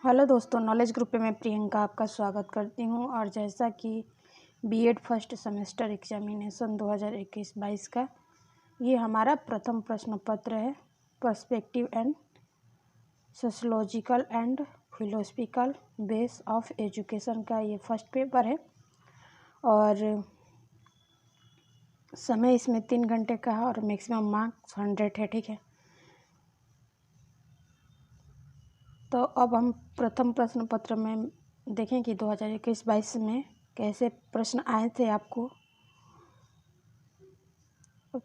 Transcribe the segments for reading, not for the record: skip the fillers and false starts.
Hello दोस्तों, knowledge group पे मैं प्रियंका आपका स्वागत करती हूँ। और जैसा कि बीएड फर्स्ट सेमेस्टर एग्जामिनेशन 2021-22 का ये हमारा प्रथम प्रश्न पत्र है। Perspective and sociological and philosophical base of education का ये फर्स्ट पेपर है और समय इसमें 3 घंटे का है और मैक्सिमम मार्क्स 100 है। ठीक है, तो अब हम प्रथम प्रश्न पत्र में देखें कि 2021-22 में कैसे प्रश्न आए थे आपको।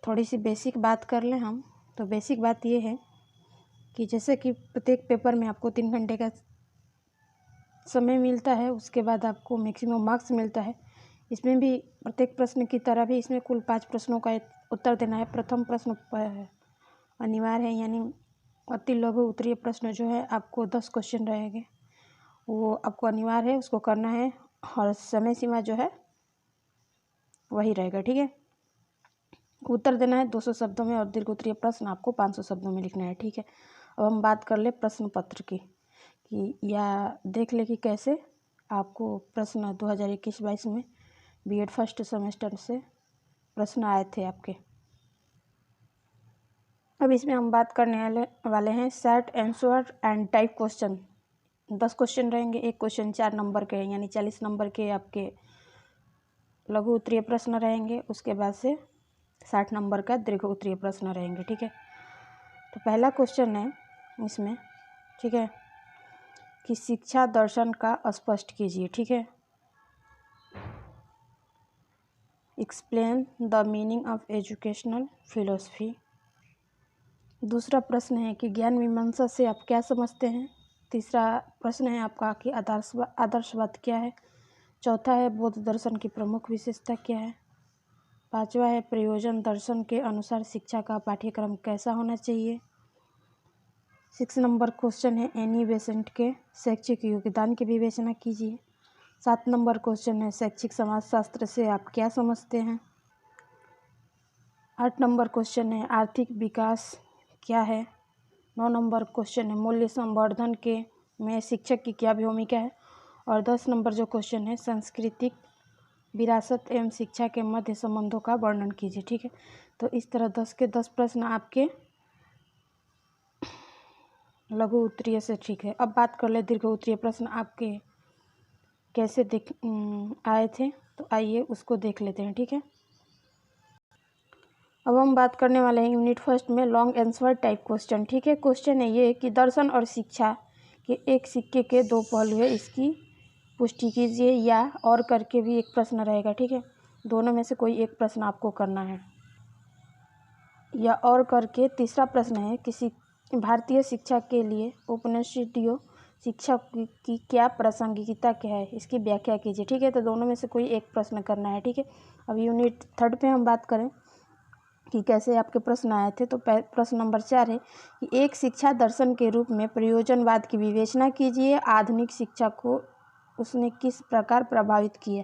थोड़ी सी बेसिक बात कर लें हम। तो बेसिक बात ये है कि जैसे कि प्रत्येक पेपर में आपको 3 घंटे का समय मिलता है, उसके बाद आपको मैक्सिमम मार्क्स मिलता है। इसमें भी प्रत्येक प्रश्न की तरह भी इसमें कुल 5 प्रश्नों का उत्तर देना है। प्रथम प्रश्न अनिवार्य है, यानी अति लघु उत्तरीय प्रश्न जो है आपको 10 क्वेश्चन रहेंगे, वो आपको अनिवार्य है, उसको करना है और समय सीमा जो है वही रहेगा। ठीक है, उत्तर देना है 200 शब्दों में और दीर्घ उत्तरीय प्रश्न आपको 500 शब्दों में लिखना है। ठीक है, अब हम बात कर ले प्रश्न पत्र की या देख ले कि कैसे आपको प्रश्न 2021-22 में बीएड फर्स्ट सेमेस्टर से प्रश्न आए थे आपके। अब इसमें हम बात करने वाले हैं short answer and type question. 10 question रहेंगे, एक क्वेश्चन 4 नंबर के यानी 40 नंबर के आपके लघु उत्तरीय प्रश्न रहेंगे। उसके बाद से 60 नंबर का दीर्घ उत्तरीय प्रश्न रहेंगे। ठीक है, तो पहला क्वेश्चन है इसमें, ठीक है, कि शिक्षा दर्शन का स्पष्ट कीजिए। ठीक है, explain the meaning of educational philosophy. दूसरा प्रश्न है कि ज्ञान मीमांसा से आप क्या समझते हैं। तीसरा प्रश्न है आपका कि आदर्शवाद क्या है। चौथा है बौद्ध दर्शन की प्रमुख विशेषता क्या है। पांचवा है प्रयोजन दर्शन के अनुसार शिक्षा का पाठ्यक्रम कैसा होना चाहिए। 6 नंबर क्वेश्चन है एनी बेसेंट के शैक्षिक योगदान की विवेचना कीजिए। 7 नंबर क्वेश्चन है शैक्षिक समाजशास्त्र से आप क्या समझते हैं। 8 नंबर क्वेश्चन है आर्थिक विकास क्या है। 9 नंबर क्वेश्चन है मूल्य संवर्धन के में शिक्षक की क्या भूमिका है। और 10 नंबर जो क्वेश्चन है सांस्कृतिक विरासत एवं शिक्षा के मध्य संबंधों का वर्णन कीजिए। ठीक है, तो इस तरह 10 के 10 प्रश्न आपके लघु उत्तरीय से। ठीक है, अब बात कर ले दीर्घ उत्तरीय प्रश्न आपके कैसे आए थे। तो आइए उसको देख लेते हैं। ठीक है, अब हम बात करने वाले हैं यूनिट फर्स्ट में लॉन्ग आंसर टाइप क्वेश्चन। ठीक है, क्वेश्चन है ये कि दर्शन और शिक्षा के एक सिक्के के 2 पहलू है, इसकी पुष्टि कीजिए या और करके भी एक प्रश्न रहेगा। ठीक है, दोनों में से कोई एक प्रश्न आपको करना है या और करके। तीसरा प्रश्न है किसी भारतीय शिक्षा के लिए उपनिषदीय शिक्षा की क्या प्रासंगिकता क्या है, इसकी व्याख्या कीजिए। ठीक है, तो दोनों में से कोई एक प्रश्न करना है। ठीक है, अब यूनिट थर्ड पे हम बात करें कि कैसे आपके प्रश्न आए थे। तो प्रश्न नंबर 4 है कि एक शिक्षा दर्शन के रूप में प्रयोजनवाद की विवेचना कीजिए। आधुनिक शिक्षा को उसने किस प्रकार प्रभावित किया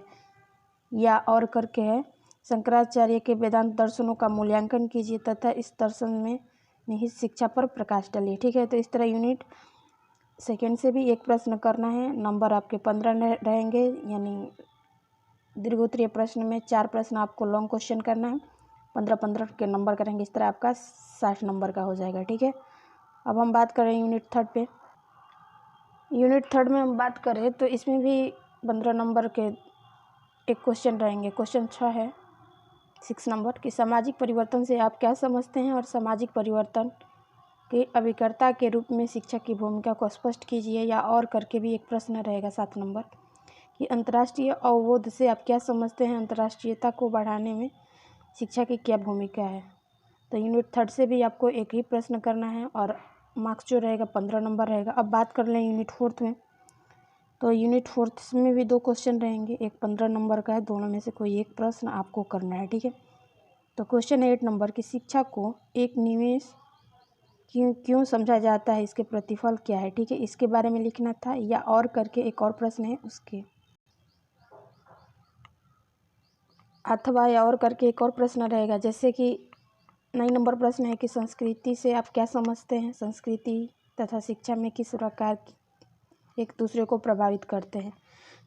या और करके है शंकराचार्य के वेदांत दर्शनों का मूल्यांकन कीजिए तथा इस दर्शन में निहित शिक्षा पर प्रकाश डालिए। ठीक है, तो इस तरह यूनिट सेकेंड से भी एक प्रश्न करना है। नंबर आपके 15 रहेंगे, यानी दीर्घोत्तरीय प्रश्न में 4 प्रश्न आपको लॉन्ग क्वेश्चन करना है, 15-15 के नंबर करेंगे, इस तरह आपका 60 नंबर का हो जाएगा। ठीक है, अब हम बात करें यूनिट थर्ड पे। यूनिट थर्ड में हम बात करें तो इसमें भी 15 नंबर के एक क्वेश्चन रहेंगे। क्वेश्चन 6 है 6 नंबर कि सामाजिक परिवर्तन से आप क्या समझते हैं और सामाजिक परिवर्तन के अभिकर्ता के रूप में शिक्षक की भूमिका को स्पष्ट कीजिए या और करके भी एक प्रश्न रहेगा 7 नंबर कि अंतर्राष्ट्रीय अवबोध से आप क्या समझते हैं, अंतर्राष्ट्रीयता को बढ़ाने में शिक्षा की क्या भूमिका है। तो यूनिट थर्ड से भी आपको एक ही प्रश्न करना है और मार्क्स जो रहेगा 15 नंबर रहेगा। अब बात कर लें यूनिट फोर्थ में। तो यूनिट फोर्थ में भी 2 क्वेश्चन रहेंगे, एक 15 नंबर का है, दोनों में से कोई एक प्रश्न आपको करना है। ठीक है, तो क्वेश्चन 8 नंबर की शिक्षा को एक निवेश क्यों समझा जाता है, इसके प्रतिफल क्या है। ठीक है, इसके बारे में लिखना था या और करके एक और प्रश्न है उसके अथवा या और करके एक और प्रश्न रहेगा। जैसे कि 9 नंबर प्रश्न है कि संस्कृति से आप क्या समझते हैं, संस्कृति तथा शिक्षा में किस प्रकार एक दूसरे को प्रभावित करते हैं।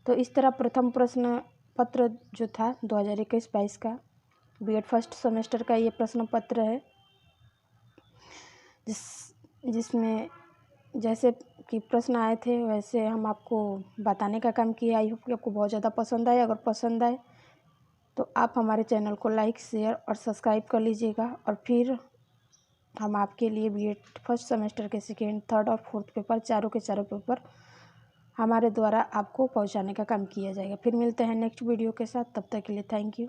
तो इस तरह प्रथम प्रश्न पत्र जो था 2021-22 का बीएड फर्स्ट सेमेस्टर का ये प्रश्न पत्र है, जिसमें जैसे कि प्रश्न आए थे वैसे हम आपको बताने का काम किया। आई होप कि आपको बहुत ज़्यादा पसंद आए। अगर पसंद आए तो आप हमारे चैनल को लाइक, शेयर और सब्सक्राइब कर लीजिएगा। और फिर हम आपके लिए बीएड फर्स्ट सेमेस्टर के सेकेंड, थर्ड और फोर्थ पेपर चारों के चारों पेपर हमारे द्वारा आपको पहुंचाने का काम किया जाएगा। फिर मिलते हैं नेक्स्ट वीडियो के साथ, तब तक के लिए थैंक यू।